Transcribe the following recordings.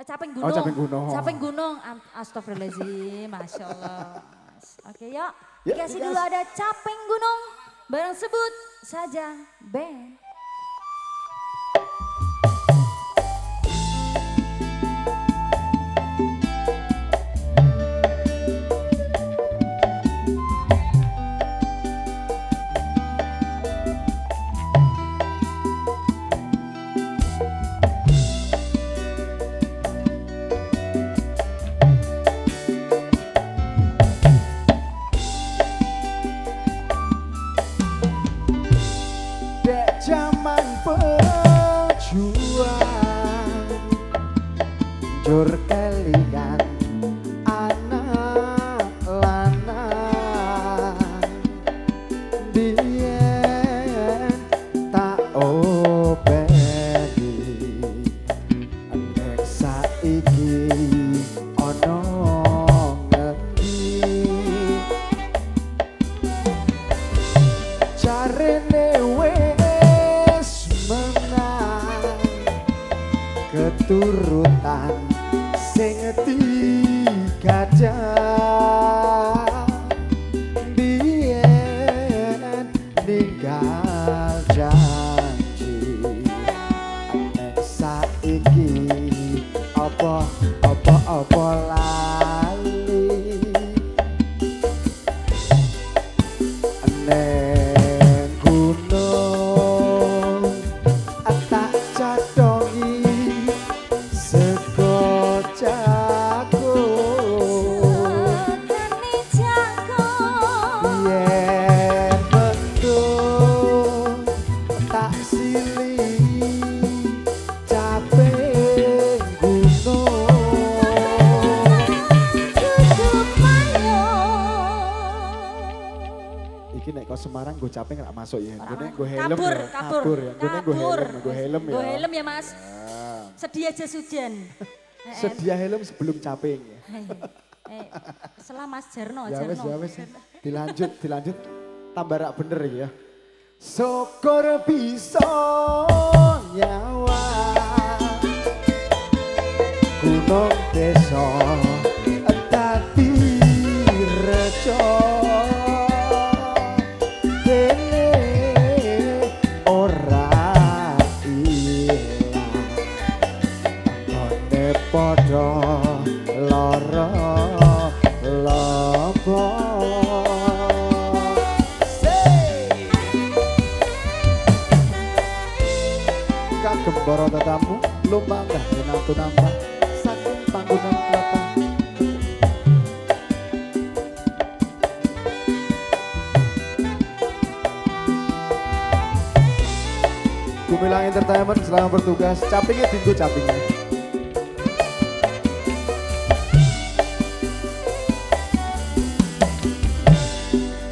Caping Oh, gunung. Caping Gunung. Caping gunung. Astagfirullahaladzim, Masya Allah. Oke yuk, Ya, dikasih dulu ada Caping Gunung. Bareng sebut saja band. Zaman pejuang jur kelingan anak lanang biyen tak obeni nek saiki ana ngendi jarene keturutan sing digajah biyen ninggal janji nek saiki apa lali neng gunung tak cadongi sego jago Sekani jago yen mendung tak silih caping gunung duduk mayo. iki nek kok Semarang gue caping gak masuk ya gue helm Kabur, ya kabur, ya gue helm ya Gue helm ya mas. Sedia jas hujan. sedia helm sebelum caping ya. Setelah Mas Jarno, Ya wes, Jarno. ya wes. Dilanjut. Tambah rak bener ya. Syukur bisa nyawa gunung desa dadi reca dene ora ilang ngone padha lara lopo kagem para tetamu lumanggah menantu nambah saking panggonan kelapa Gumilang Entertainment selamat bertugas capingnya tinggu capingnya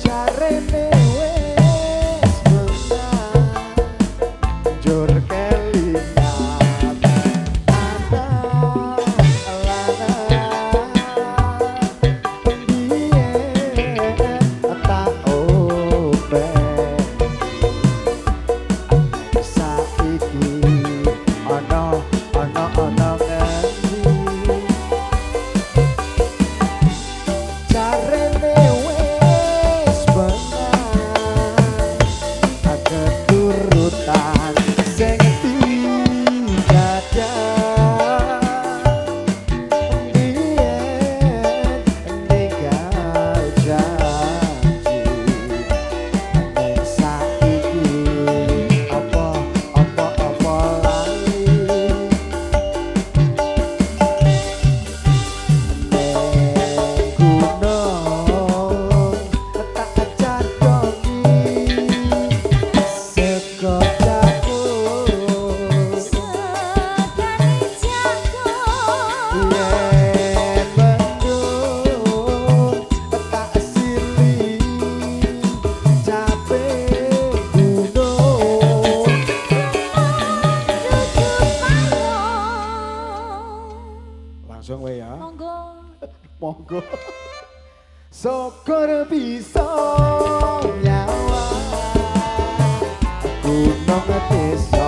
jarene wes menang jur kelingan anak lanang biyen tak obeng saiki ana ngendi jarene wes benang keturutan sing digajah biyen ninggal janji nek saiki apa lali gunung tak cadongi sego jago Sekani jago yen mendung tak silih caping gunung duduk mayo. langsung we ya Monggo. syukur bisa nyawa gunung desa